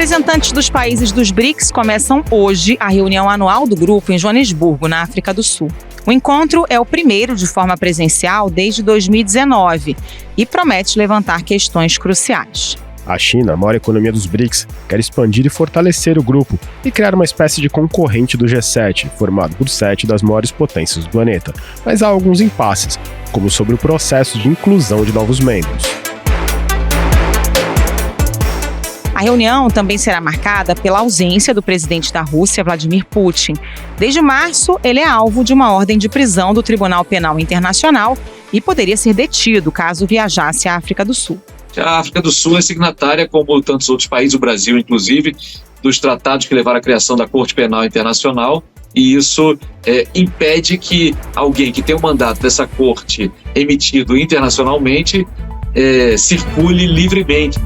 Representantes dos países dos BRICS começam hoje a reunião anual do grupo em Joanesburgo, na África do Sul. O encontro é o primeiro de forma presencial desde 2019 e promete levantar questões cruciais. A China, a maior economia dos BRICS, quer expandir e fortalecer o grupo e criar uma espécie de concorrente do G7, formado por 7 das maiores potências do planeta. Mas há alguns impasses, como sobre o processo de inclusão de novos membros. A reunião também será marcada pela ausência do presidente da Rússia, Vladimir Putin. Desde março, ele é alvo de uma ordem de prisão do Tribunal Penal Internacional e poderia ser detido caso viajasse à África do Sul. A África do Sul é signatária, como tantos outros países, o Brasil inclusive, dos tratados que levaram à criação da Corte Penal Internacional, e isso impede que alguém que tem o mandato dessa corte emitido internacionalmente circule livremente.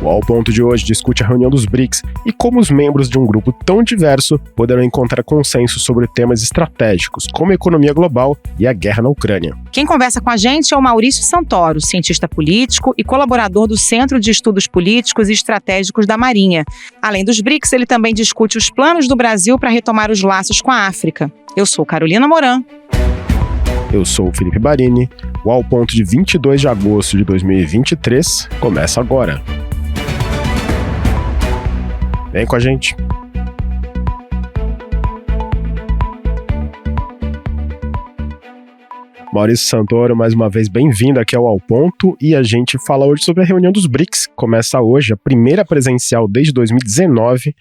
O Ao Ponto de hoje discute a reunião dos BRICS e como os membros de um grupo tão diverso poderão encontrar consenso sobre temas estratégicos, como a economia global e a guerra na Ucrânia. Quem conversa com a gente é o Maurício Santoro, cientista político e colaborador do Centro de Estudos Políticos e Estratégicos da Marinha. Além dos BRICS, ele também discute os planos do Brasil para retomar os laços com a África. Eu sou Carolina Moran. Eu sou o Felipe Barini. O Ao Ponto de 22 de agosto de 2023 começa agora. Vem com a gente. Maurício Santoro, mais uma vez bem-vindo aqui ao Ponto, e a gente fala hoje sobre a reunião dos BRICS. Começa hoje, a primeira presencial desde 2019,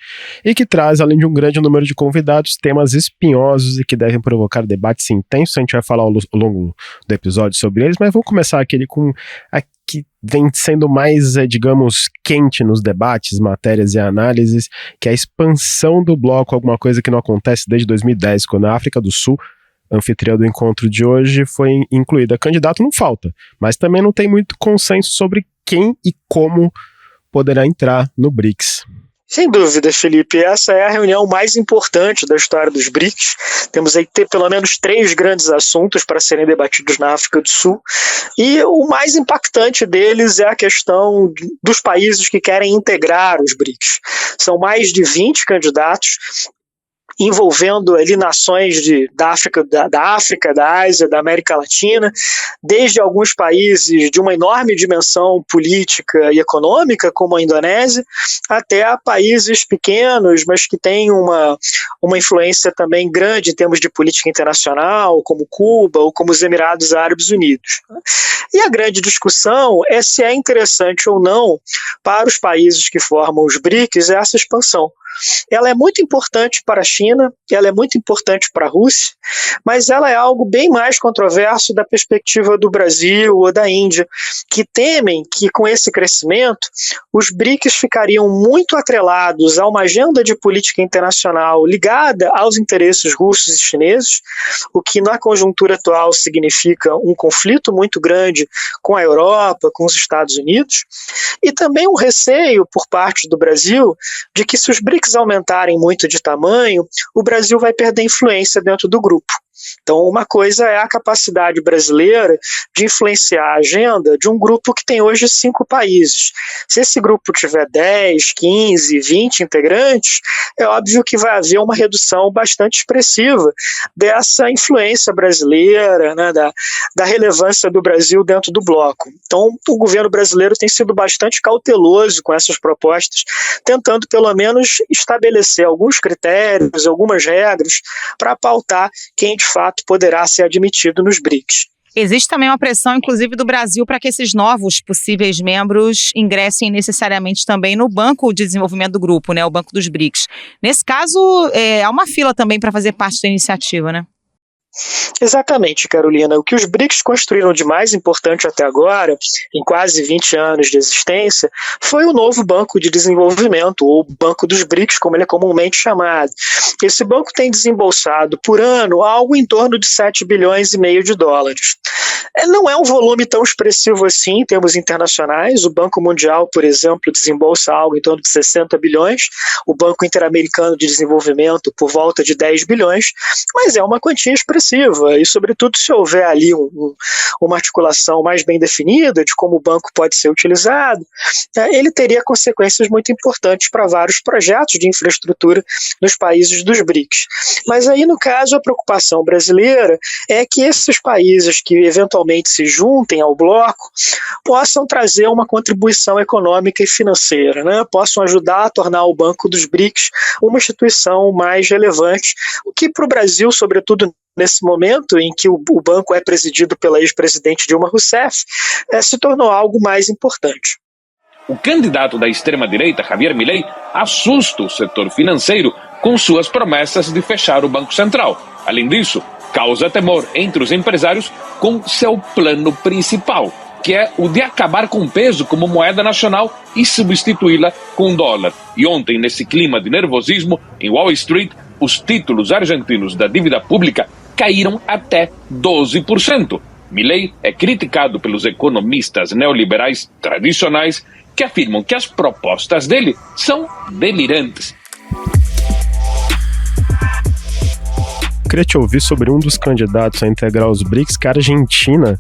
e que traz, além de um grande número de convidados, temas espinhosos e que devem provocar debates intensos. A gente vai falar ao longo do episódio sobre eles, mas vamos começar aquele com que vem sendo mais, digamos, quente nos debates, matérias e análises, que é a expansão do bloco, alguma coisa que não acontece desde 2010, quando a África do Sul, anfitriã do encontro de hoje, foi incluída. Candidato não falta, mas também não tem muito consenso sobre quem e como poderá entrar no BRICS. Sem dúvida, Felipe, essa é a reunião mais importante da história dos BRICS. Temos aí pelo menos 3 grandes assuntos para serem debatidos na África do Sul, e o mais impactante deles é a questão dos países que querem integrar os BRICS. São mais de 20 candidatos, envolvendo ali nações da África, da Ásia, da América Latina, desde alguns países de uma enorme dimensão política e econômica, como a Indonésia, até países pequenos, mas que têm uma influência também grande em termos de política internacional, como Cuba ou como os Emirados Árabes Unidos. E a grande discussão é se é interessante ou não para os países que formam os BRICS essa expansão. Ela é muito importante para a China, ela é muito importante para a Rússia, mas ela é algo bem mais controverso da perspectiva do Brasil ou da Índia, que temem que com esse crescimento os BRICS ficariam muito atrelados a uma agenda de política internacional ligada aos interesses russos e chineses, o que na conjuntura atual significa um conflito muito grande com a Europa, com os Estados Unidos, e também um receio por parte do Brasil de que se os BRICS aumentarem muito de tamanho, o Brasil vai perder influência dentro do grupo. Então, uma coisa é a capacidade brasileira de influenciar a agenda de um grupo que tem hoje 5 países. Se esse grupo tiver 10, 15, 20 integrantes, é óbvio que vai haver uma redução bastante expressiva dessa influência brasileira, né, da relevância do Brasil dentro do bloco. Então, o governo brasileiro tem sido bastante cauteloso com essas propostas, tentando pelo menos estabelecer alguns critérios, algumas regras para pautar quem de fato poderá ser admitido nos BRICS. Existe também uma pressão, inclusive, do Brasil para que esses novos possíveis membros ingressem necessariamente também no Banco de Desenvolvimento do grupo, né, o Banco dos BRICS. Nesse caso, há uma fila também para fazer parte da iniciativa, né? Exatamente, Carolina. O que os BRICS construíram de mais importante até agora, em quase 20 anos de existência, foi o novo Banco de Desenvolvimento, ou Banco dos BRICS, como ele é comumente chamado. Esse banco tem desembolsado por ano algo em torno de 7,5 bilhões de dólares. Não é um volume tão expressivo assim em termos internacionais. O Banco Mundial, por exemplo, desembolsa algo em torno de 60 bilhões, o Banco Interamericano de Desenvolvimento por volta de 10 bilhões, mas é uma quantia expressiva e, sobretudo, se houver ali uma articulação mais bem definida de como o banco pode ser utilizado, ele teria consequências muito importantes para vários projetos de infraestrutura nos países dos BRICS. Mas aí, no caso, a preocupação brasileira é que esses países que eventualmente se juntem ao bloco possam trazer uma contribuição econômica e financeira, né? Possam ajudar a tornar o Banco dos BRICS uma instituição mais relevante, o que para o Brasil, sobretudo nesse momento em que o banco é presidido pela ex-presidente Dilma Rousseff, se tornou algo mais importante. O candidato da extrema-direita, Javier Milei, assusta o setor financeiro com suas promessas de fechar o Banco Central. Além disso, causa temor entre os empresários com seu plano principal, que é o de acabar com o peso como moeda nacional e substituí-la com dólar. E ontem, nesse clima de nervosismo, em Wall Street, os títulos argentinos da dívida pública caíram até 12%. Milei é criticado pelos economistas neoliberais tradicionais que afirmam que as propostas dele são delirantes. Queria te ouvir sobre um dos candidatos a integrar os BRICS, que é a Argentina.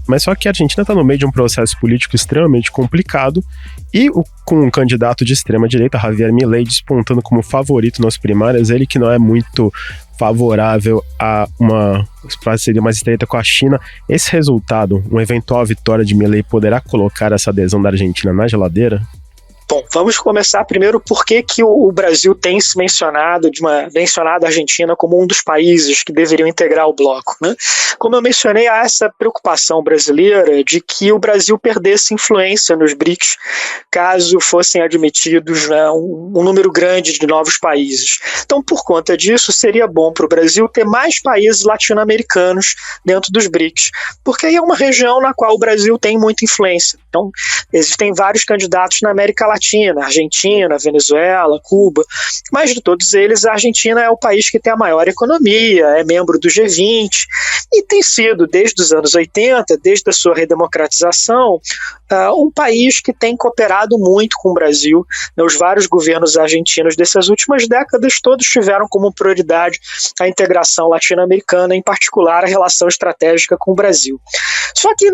Mas só que a Argentina está no meio de um processo político extremamente complicado e com um candidato de extrema-direita, Javier Milei, despontando como favorito nas primárias, ele que não é muito favorável a uma parceria mais estreita com a China. Esse resultado, uma eventual vitória de Milei, poderá colocar essa adesão da Argentina na geladeira? Bom, vamos começar primeiro por que o Brasil tem se mencionado a Argentina como um dos países que deveriam integrar o bloco, né? Como eu mencionei, há essa preocupação brasileira de que o Brasil perdesse influência nos BRICS caso fossem admitidos, né, um número grande de novos países. Então, por conta disso, seria bom para o Brasil ter mais países latino-americanos dentro dos BRICS, porque aí é uma região na qual o Brasil tem muita influência. Então, existem vários candidatos na América Latina, Argentina, Venezuela, Cuba, mas de todos eles a Argentina é o país que tem a maior economia, é membro do G20 e tem sido, desde os anos 80, desde a sua redemocratização, um país que tem cooperado muito com o Brasil. Os vários governos argentinos dessas últimas décadas todos tiveram como prioridade a integração latino-americana, em particular a relação estratégica com o Brasil. Só que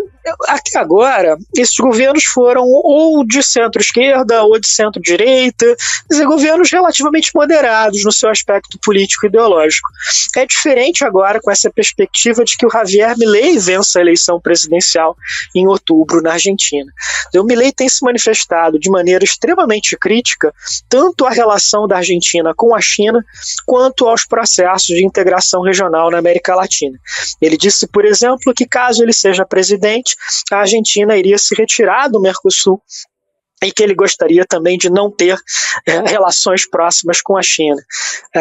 até agora, esses governos foram ou de centro-esquerda ou de centro-direita, governos relativamente moderados no seu aspecto político e ideológico. É diferente agora com essa perspectiva de que o Javier Milei vença a eleição presidencial em outubro na Argentina. O Milei tem se manifestado de maneira extremamente crítica tanto à relação da Argentina com a China quanto aos processos de integração regional na América Latina. Ele disse, por exemplo, que caso ele seja presidente, a Argentina iria se retirar do Mercosul e que ele gostaria também de não ter relações próximas com a China.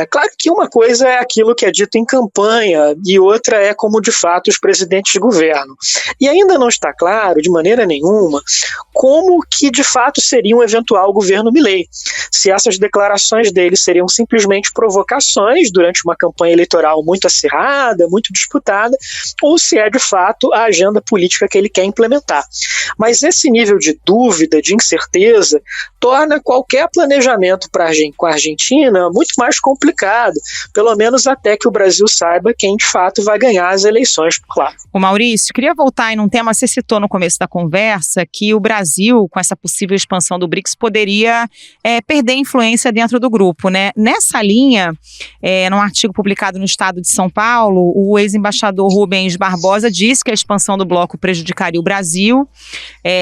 Claro que uma coisa é aquilo que é dito em campanha e outra é como de fato os presidentes governam. E ainda não está claro, de maneira nenhuma, como que de fato seria um eventual governo Milei. Se essas declarações dele seriam simplesmente provocações durante uma campanha eleitoral muito acirrada, muito disputada, ou se é de fato a agenda política que ele quer implementar. Mas esse nível de dúvida, de incerteza, torna qualquer planejamento com a Argentina muito mais complicado, pelo menos até que o Brasil saiba quem de fato vai ganhar as eleições por lá. Ô Maurício, queria voltar em um tema, você citou no começo da conversa que o Brasil, com essa possível expansão do BRICS, poderia perder influência dentro do grupo, né? Nessa linha, num artigo publicado no Estado de São Paulo, o ex-embaixador Rubens Barbosa disse que a expansão do bloco prejudicaria o Brasil,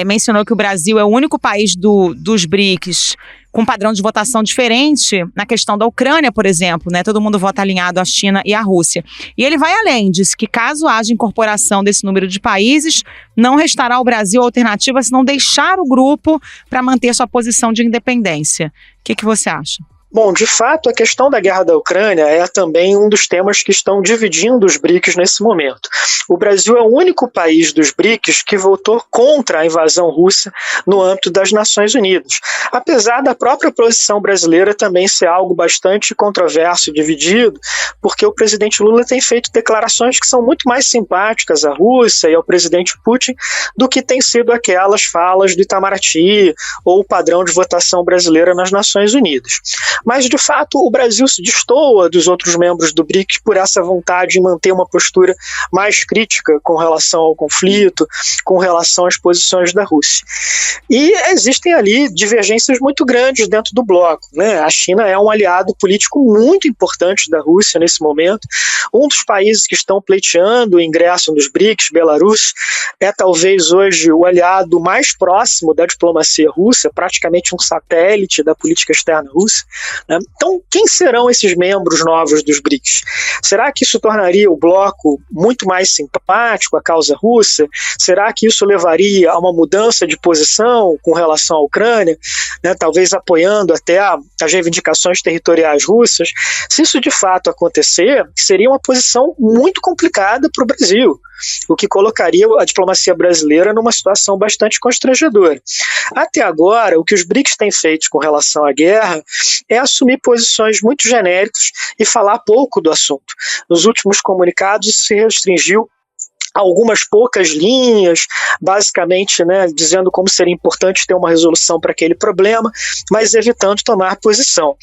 mencionou que o Brasil é o único país dos BRICS com padrão de votação diferente na questão da Ucrânia, por exemplo, né? Todo mundo vota alinhado à China e à Rússia. E ele vai além, diz que caso haja incorporação desse número de países, não restará ao Brasil alternativa se não deixar o grupo para manter sua posição de independência. O que você acha? Bom, de fato, a questão da guerra da Ucrânia é também um dos temas que estão dividindo os BRICS nesse momento. O Brasil é o único país dos BRICS que votou contra a invasão russa no âmbito das Nações Unidas, apesar da própria posição brasileira também ser algo bastante controverso e dividido, porque o presidente Lula tem feito declarações que são muito mais simpáticas à Rússia e ao presidente Putin do que tem sido aquelas falas do Itamaraty ou o padrão de votação brasileira nas Nações Unidas. Mas, de fato, o Brasil se destoa dos outros membros do BRICS por essa vontade de manter uma postura mais crítica com relação ao conflito, com relação às posições da Rússia. E existem ali divergências muito grandes dentro do bloco, né? A China é um aliado político muito importante da Rússia nesse momento. Um dos países que estão pleiteando o ingresso nos BRICS, Belarus, é talvez hoje o aliado mais próximo da diplomacia russa, praticamente um satélite da política externa russa. Então, quem serão esses membros novos dos BRICS? Será que isso tornaria o bloco muito mais simpático à causa russa? Será que isso levaria a uma mudança de posição com relação à Ucrânia, né, talvez apoiando até as reivindicações territoriais russas? Se isso de fato acontecer, seria uma posição muito complicada para o Brasil, o que colocaria a diplomacia brasileira numa situação bastante constrangedora. Até agora, o que os BRICS têm feito com relação à guerra é assumir posições muito genéricas e falar pouco do assunto. Nos últimos comunicados, isso se restringiu a algumas poucas linhas, basicamente, né, dizendo como seria importante ter uma resolução para aquele problema, mas evitando tomar posição.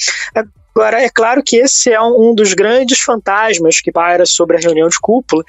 Agora, é claro que esse é um dos grandes fantasmas que paira sobre a reunião de cúpula,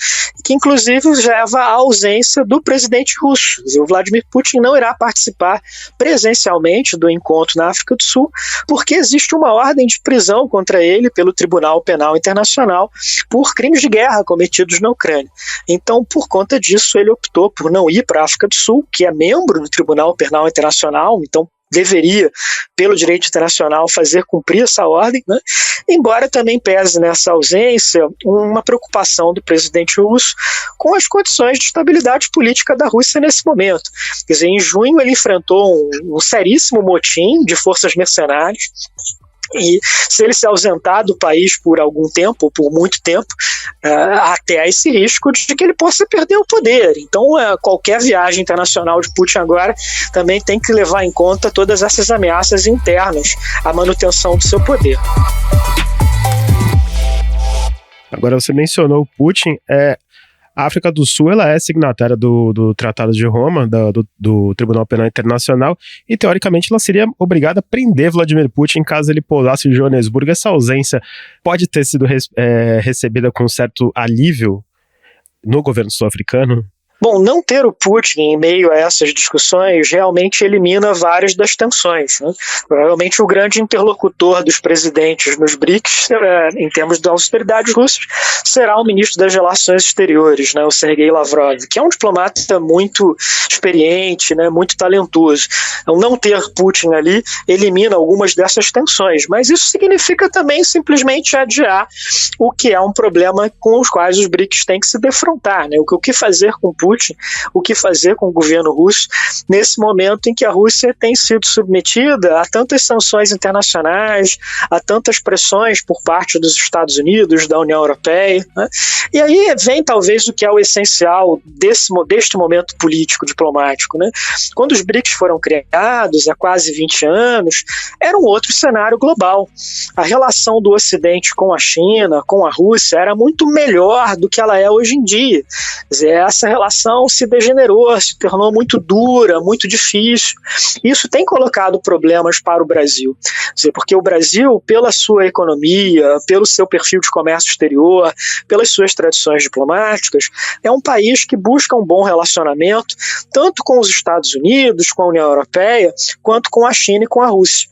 que inclusive leva à ausência do presidente russo. O Vladimir Putin não irá participar presencialmente do encontro na África do Sul, porque existe uma ordem de prisão contra ele pelo Tribunal Penal Internacional por crimes de guerra cometidos na Ucrânia. Então, por conta disso, ele optou por não ir para a África do Sul, que é membro do Tribunal Penal Internacional, então deveria, pelo direito internacional, fazer cumprir essa ordem, né? Embora também pese nessa ausência uma preocupação do presidente russo com as condições de estabilidade política da Rússia nesse momento. Quer dizer, em junho ele enfrentou um seríssimo motim de forças mercenárias, e se ele se ausentar do país por algum tempo, ou por muito tempo, até esse risco de que ele possa perder o poder. Então, qualquer viagem internacional de Putin agora também tem que levar em conta todas essas ameaças internas à manutenção do seu poder. Agora, você mencionou o Putin. A África do Sul ela é signatária do Tratado de Roma, do Tribunal Penal Internacional, e teoricamente ela seria obrigada a prender Vladimir Putin caso ele pousasse em Joanesburgo. Essa ausência pode ter sido recebida com certo alívio no governo sul-africano? Bom, não ter o Putin em meio a essas discussões realmente elimina várias das tensões, né? Provavelmente o grande interlocutor dos presidentes nos BRICS, em termos de austeridade russa, será o ministro das Relações Exteriores, né, o Sergei Lavrov, que é um diplomata muito experiente, né, muito talentoso. Então, não ter Putin ali elimina algumas dessas tensões, mas isso significa também simplesmente adiar o que é um problema com os quais os BRICS têm que se defrontar, né? O que fazer com Putin, o que fazer com o governo russo nesse momento em que a Rússia tem sido submetida a tantas sanções internacionais, a tantas pressões por parte dos Estados Unidos, da União Europeia, né? E aí vem talvez o que é o essencial deste momento político diplomático, né? Quando os BRICS foram criados há quase 20 anos, era um outro cenário global. A relação do Ocidente com a China, com a Rússia, era muito melhor do que ela é hoje em dia. Quer dizer, essa relação se degenerou, se tornou muito dura, muito difícil. Isso tem colocado problemas para o Brasil. Quer dizer, porque o Brasil, pela sua economia, pelo seu perfil de comércio exterior, pelas suas tradições diplomáticas, é um país que busca um bom relacionamento, tanto com os Estados Unidos, com a União Europeia, quanto com a China e com a Rússia.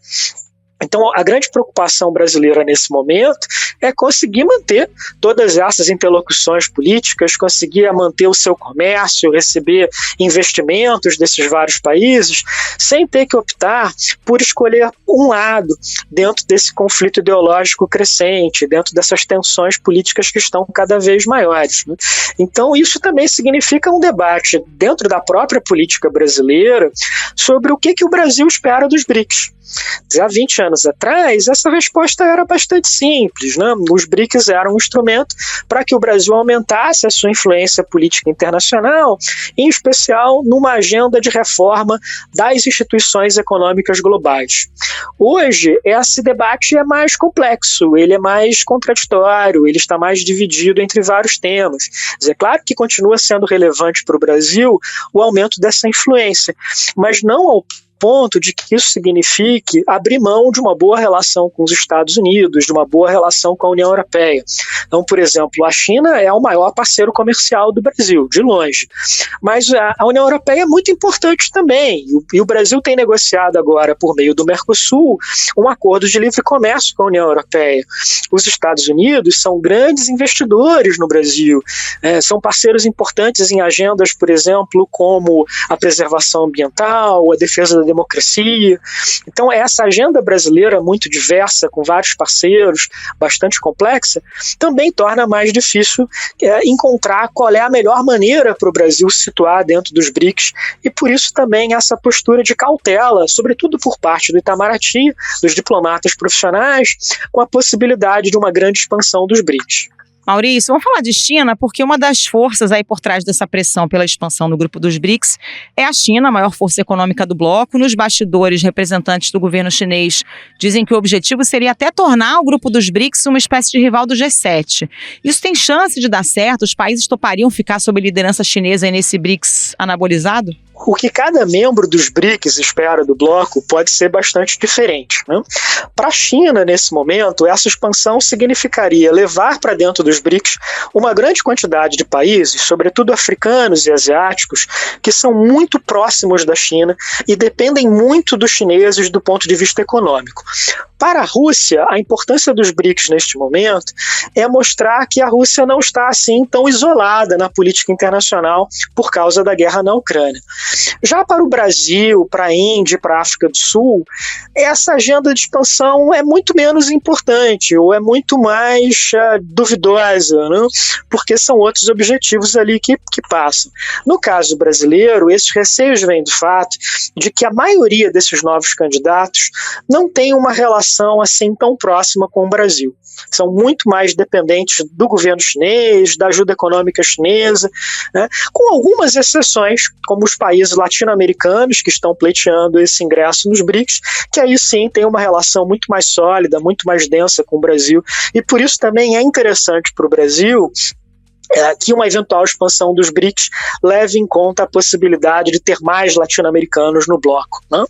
Então, a grande preocupação brasileira nesse momento é conseguir manter todas essas interlocuções políticas, conseguir manter o seu comércio, receber investimentos desses vários países, sem ter que optar por escolher um lado dentro desse conflito ideológico crescente, dentro dessas tensões políticas que estão cada vez maiores, né? Então, isso também significa um debate dentro da própria política brasileira sobre o que o Brasil espera dos BRICS. Há 20 anos anos atrás, essa resposta era bastante simples, né? Os BRICS eram um instrumento para que o Brasil aumentasse a sua influência política internacional, em especial numa agenda de reforma das instituições econômicas globais. Hoje, esse debate é mais complexo, ele é mais contraditório, ele está mais dividido entre vários temas. É claro que continua sendo relevante para o Brasil o aumento dessa influência, mas não ao ponto de que isso signifique abrir mão de uma boa relação com os Estados Unidos, de uma boa relação com a União Europeia. Então, por exemplo, a China é o maior parceiro comercial do Brasil, de longe. Mas a União Europeia é muito importante também, e o Brasil tem negociado agora, por meio do Mercosul, um acordo de livre comércio com a União Europeia. Os Estados Unidos são grandes investidores no Brasil, são parceiros importantes em agendas, por exemplo, como a preservação ambiental, a defesa da democracia. Então, essa agenda brasileira muito diversa, com vários parceiros, bastante complexa, também torna mais difícil encontrar qual é a melhor maneira para o Brasil se situar dentro dos BRICS, e por isso também essa postura de cautela, sobretudo por parte do Itamaraty, dos diplomatas profissionais, com a possibilidade de uma grande expansão dos BRICS. Maurício, vamos falar de China, porque uma das forças aí por trás dessa pressão pela expansão do grupo dos BRICS é a China, a maior força econômica do bloco. Nos bastidores, representantes do governo chinês dizem que o objetivo seria até tornar o grupo dos BRICS uma espécie de rival do G7. Isso tem chance de dar certo? Os países topariam ficar sob liderança chinesa nesse BRICS anabolizado? O que cada membro dos BRICS espera do bloco pode ser bastante diferente, né? Para a China, nesse momento, essa expansão significaria levar para dentro dos BRICS uma grande quantidade de países, sobretudo africanos e asiáticos, que são muito próximos da China e dependem muito dos chineses do ponto de vista econômico. Para a Rússia, a importância dos BRICS neste momento é mostrar que a Rússia não está assim tão isolada na política internacional por causa da guerra na Ucrânia. Já para o Brasil, para a Índia e para a África do Sul, essa agenda de expansão é muito menos importante ou é muito mais duvidosa, né? Porque são outros objetivos ali que passam. No caso brasileiro, esses receios vêm do fato de que a maioria desses novos candidatos não tem uma relação assim tão próxima com o Brasil. São muito mais dependentes do governo chinês, da ajuda econômica chinesa, né? Com algumas exceções, como os países latino-americanos que estão pleiteando esse ingresso nos BRICS, que aí sim tem uma relação muito mais sólida, muito mais densa com o Brasil, e por isso também é interessante para o Brasil que uma eventual expansão dos BRICS leve em conta a possibilidade de ter mais latino-americanos no bloco, né?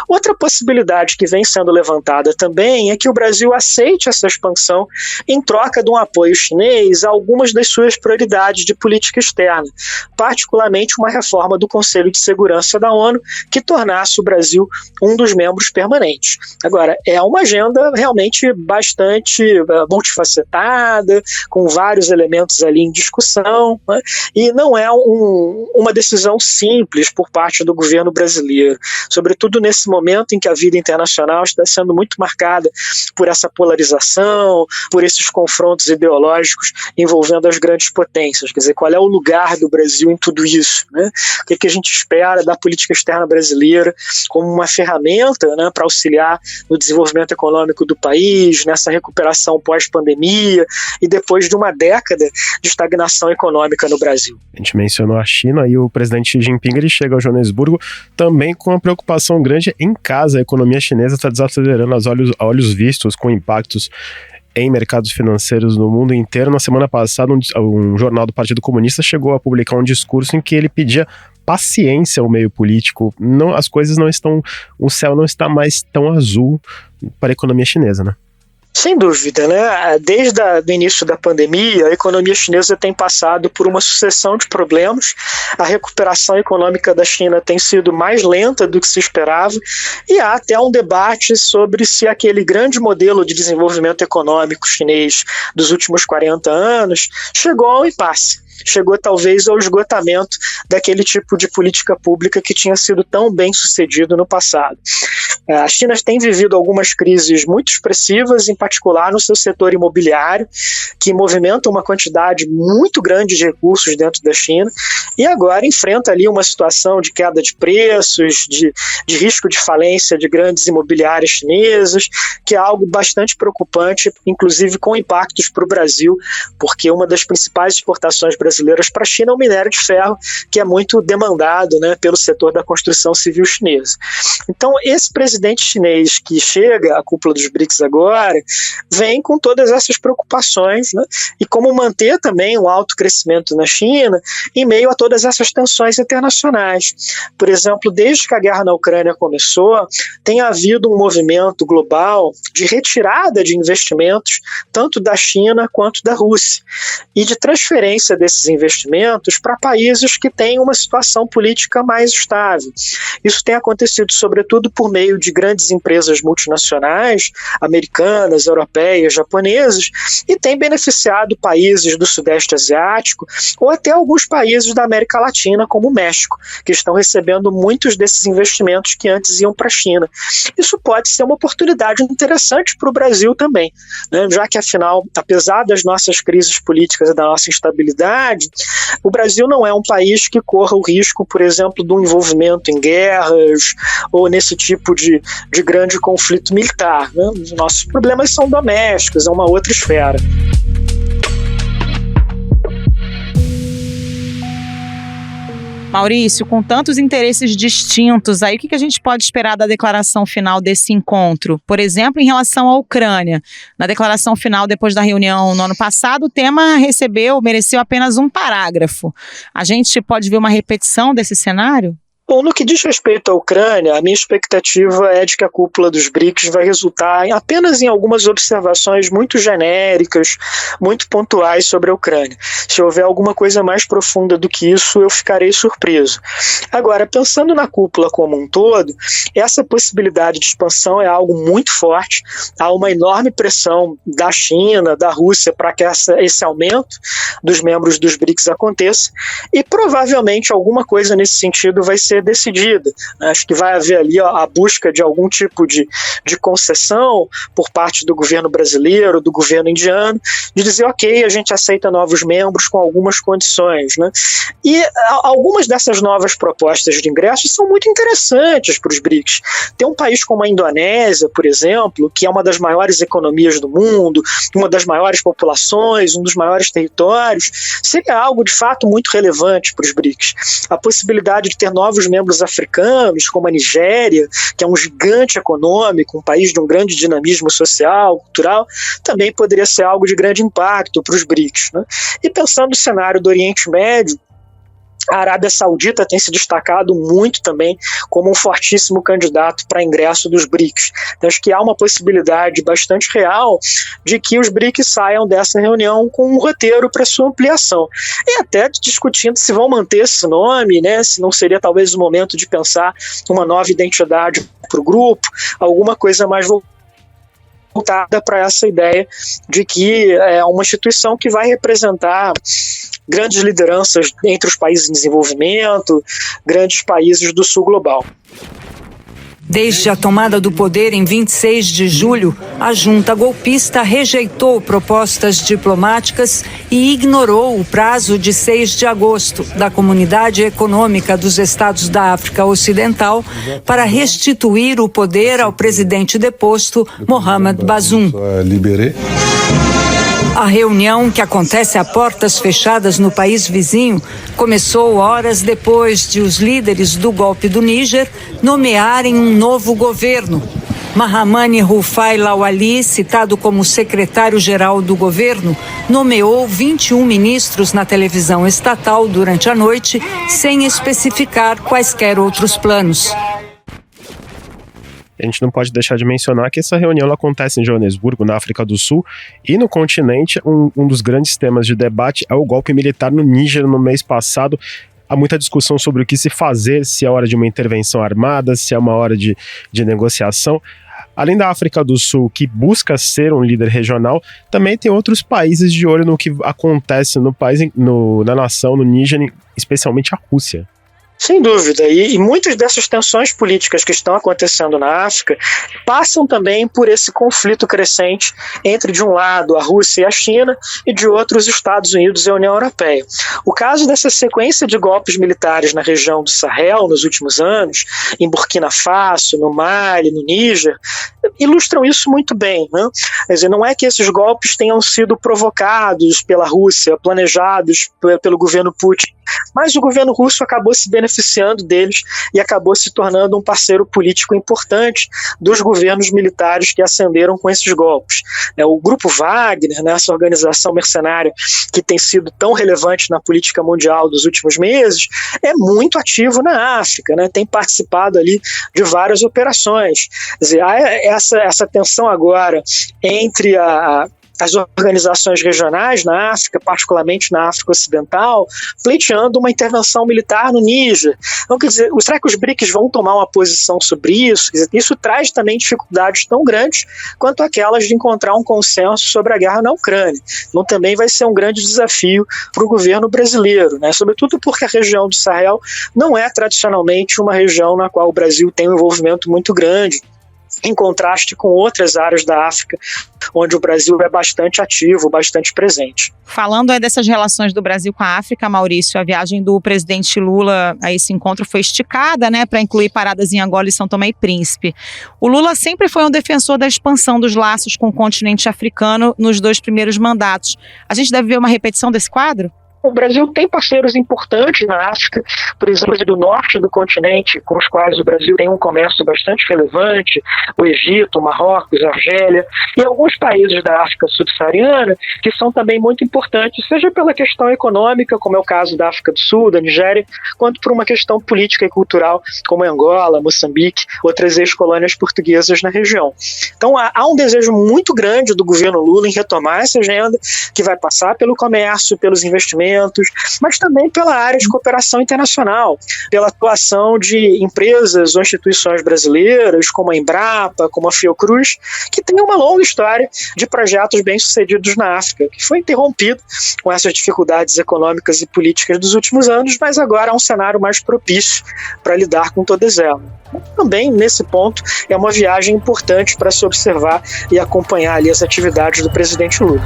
Outra possibilidade que vem sendo levantada também é que o Brasil aceite essa expansão em troca de um apoio chinês a algumas das suas prioridades de política externa, particularmente uma reforma do Conselho de Segurança da ONU que tornasse o Brasil um dos membros permanentes. Agora, é uma agenda realmente bastante multifacetada, com vários elementos ali em discussão, né? E não é uma decisão simples por parte do governo brasileiro, sobretudo nesse momento em que a vida internacional está sendo muito marcada por essa polarização, por esses confrontos ideológicos envolvendo as grandes potências. Quer dizer, qual é o lugar do Brasil em tudo isso, né? O que a gente espera da política externa brasileira como uma ferramenta, né, para auxiliar no desenvolvimento econômico do país, nessa recuperação pós-pandemia e depois de uma década de estagnação econômica no Brasil. A gente mencionou a China e o presidente Xi Jinping ele chega ao Joanesburgo também com uma preocupação grande em casa. A economia chinesa está desacelerando a olhos vistos, com impactos em mercados financeiros no mundo inteiro. Na semana passada, um jornal do Partido Comunista chegou a publicar um discurso em que ele pedia paciência ao meio político. Não, as coisas não estão, o céu não está mais tão azul para a economia chinesa, né? Sem dúvida, né? Desde o início da pandemia, a economia chinesa tem passado por uma sucessão de problemas. A recuperação econômica da China tem sido mais lenta do que se esperava e há até um debate sobre se aquele grande modelo de desenvolvimento econômico chinês dos últimos 40 anos chegou ao impasse. chegou talvez ao esgotamento daquele tipo de política pública que tinha sido tão bem sucedido no passado. A China tem vivido algumas crises muito expressivas, em particular no seu setor imobiliário, que movimenta uma quantidade muito grande de recursos dentro da China, e agora enfrenta ali uma situação de queda de preços, de risco de falência de grandes imobiliárias chinesas, que é algo bastante preocupante, inclusive com impactos para o Brasil, porque uma das principais exportações brasileiras para a China é o minério de ferro, que é muito demandado, né, pelo setor da construção civil chinesa. Então, esse presidente chinês que chega à cúpula dos BRICS agora, vem com todas essas preocupações, né, e como manter também um alto crescimento na China em meio a todas essas tensões internacionais. Por exemplo, desde que a guerra na Ucrânia começou, tem havido um movimento global de retirada de investimentos, tanto da China quanto da Rússia, e de transferência desses investimentos para países que têm uma situação política mais estável. Isso tem acontecido sobretudo por meio de grandes empresas multinacionais, americanas, europeias, japonesas, e tem beneficiado países do Sudeste Asiático ou até alguns países da América Latina, como o México, que estão recebendo muitos desses investimentos que antes iam para a China. Isso pode ser uma oportunidade interessante para o Brasil também, né? Já que, afinal, apesar das nossas crises políticas e da nossa instabilidade, o Brasil não é um país que corra o risco, por exemplo, do envolvimento em guerras ou nesse tipo de grande conflito militar, né? Os nossos problemas são domésticos, é uma outra esfera. Maurício, com tantos interesses distintos, aí o que a gente pode esperar da declaração final desse encontro? Por exemplo, em relação à Ucrânia. Na declaração final, depois da reunião no ano passado, o tema mereceu apenas um parágrafo. A gente pode ver uma repetição desse cenário? Bom, no que diz respeito à Ucrânia, a minha expectativa é de que a cúpula dos BRICS vai resultar apenas em algumas observações muito genéricas, muito pontuais sobre a Ucrânia. Se houver alguma coisa mais profunda do que isso, eu ficarei surpreso. Agora, pensando na cúpula como um todo, essa possibilidade de expansão é algo muito forte. Há uma enorme pressão da China, da Rússia, para que esse aumento dos membros dos BRICS aconteça, e provavelmente alguma coisa nesse sentido vai ser decidida. Acho que vai haver ali a busca de algum tipo de concessão por parte do governo brasileiro, do governo indiano, de dizer, ok, a gente aceita novos membros com algumas condições, né? E algumas dessas novas propostas de ingresso são muito interessantes para os BRICS. Tem um país como a Indonésia, por exemplo, que é uma das maiores economias do mundo, uma das maiores populações, um dos maiores territórios, seria algo de fato muito relevante para os BRICS. A possibilidade de ter novos membros africanos, como a Nigéria, que é um gigante econômico, um país de um grande dinamismo social, cultural, também poderia ser algo de grande impacto para os BRICS, né? E pensando no cenário do Oriente Médio, a Arábia Saudita tem se destacado muito também como um fortíssimo candidato para ingresso dos BRICS. Então, acho que há uma possibilidade bastante real de que os BRICS saiam dessa reunião com um roteiro para sua ampliação. E até discutindo se vão manter esse nome, né? Se não seria talvez o momento de pensar uma nova identidade para o grupo, alguma coisa mais voltada para essa ideia de que é uma instituição que vai representar grandes lideranças entre os países em desenvolvimento, grandes países do sul global. Desde a tomada do poder em 26 de julho, a junta golpista rejeitou propostas diplomáticas e ignorou o prazo de 6 de agosto da Comunidade Econômica dos Estados da África Ocidental para restituir o poder ao presidente deposto, Mohamed Bazoum. A reunião, que acontece a portas fechadas no país vizinho, começou horas depois de os líderes do golpe do Níger nomearem um novo governo. Mahamane Rufai Lawali, citado como secretário-geral do governo, nomeou 21 ministros na televisão estatal durante a noite, sem especificar quaisquer outros planos. A gente não pode deixar de mencionar que essa reunião ela acontece em Joanesburgo, na África do Sul, e no continente um dos grandes temas de debate é o golpe militar no Níger no mês passado. Há muita discussão sobre o que se fazer, se é hora de uma intervenção armada, se é uma hora de negociação. Além da África do Sul, que busca ser um líder regional, também tem outros países de olho no que acontece no país, na nação, no Níger, especialmente a Rússia. Sem dúvida, e muitas dessas tensões políticas que estão acontecendo na África passam também por esse conflito crescente entre, de um lado, a Rússia e a China, e de outro, os Estados Unidos e a União Europeia. O caso dessa sequência de golpes militares na região do Sahel nos últimos anos, em Burkina Faso, no Mali, no Níger, ilustram isso muito bem, né? Quer dizer, não é que esses golpes tenham sido provocados pela Rússia, planejados pelo governo Putin, mas o governo russo acabou se beneficiando deles e acabou se tornando um parceiro político importante dos governos militares que ascenderam com esses golpes. O Grupo Wagner, né, essa organização mercenária que tem sido tão relevante na política mundial dos últimos meses, é muito ativo na África, né, tem participado ali de várias operações. Quer dizer, há essa tensão agora entre as organizações regionais na África, particularmente na África Ocidental, pleiteando uma intervenção militar no Níger. Então, quer dizer, será que os BRICS vão tomar uma posição sobre isso? Quer dizer, isso traz também dificuldades tão grandes quanto aquelas de encontrar um consenso sobre a guerra na Ucrânia. Então, também vai ser um grande desafio para o governo brasileiro, né? Sobretudo porque a região do Sahel não é tradicionalmente uma região na qual o Brasil tem um envolvimento muito grande, em contraste com outras áreas da África, onde o Brasil é bastante ativo, bastante presente. Falando dessas relações do Brasil com a África, Maurício, a viagem do presidente Lula a esse encontro foi esticada, né, para incluir paradas em Angola e São Tomé e Príncipe. O Lula sempre foi um defensor da expansão dos laços com o continente africano nos 2 primeiros mandatos. A gente deve ver uma repetição desse quadro? O Brasil tem parceiros importantes na África, por exemplo, do norte do continente, com os quais o Brasil tem um comércio bastante relevante, o Egito, o Marrocos, a Argélia, e alguns países da África subsaariana, que são também muito importantes, seja pela questão econômica, como é o caso da África do Sul, da Nigéria, quanto por uma questão política e cultural, como Angola, Moçambique, outras ex-colônias portuguesas na região. Então há um desejo muito grande do governo Lula em retomar essa agenda, que vai passar pelo comércio, pelos investimentos, mas também pela área de cooperação internacional, pela atuação de empresas ou instituições brasileiras, como a Embrapa, como a Fiocruz, que tem uma longa história de projetos bem-sucedidos na África, que foi interrompido com essas dificuldades econômicas e políticas dos últimos anos, mas agora há um cenário mais propício para lidar com todas elas. Também, nesse ponto, é uma viagem importante para se observar e acompanhar ali as atividades do presidente Lula.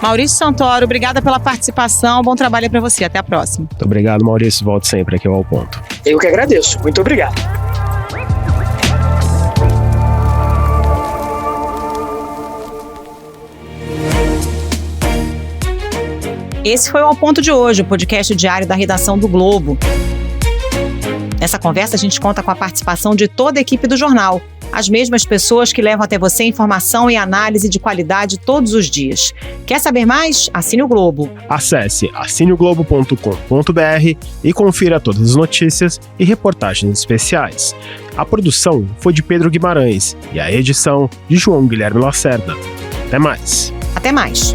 Maurício Santoro, obrigada pela participação, bom trabalho para você, até a próxima. Muito obrigado, Maurício, volte sempre aqui ao Ponto. Eu que agradeço, muito obrigado. Esse foi o Ao Ponto de hoje, o podcast diário da redação do Globo. Nessa conversa a gente conta com a participação de toda a equipe do jornal, as mesmas pessoas que levam até você informação e análise de qualidade todos os dias. Quer saber mais? Assine o Globo. Acesse assineoglobo.com.br e confira todas as notícias e reportagens especiais. A produção foi de Pedro Guimarães e a edição de João Guilherme Lacerda. Até mais. Até mais.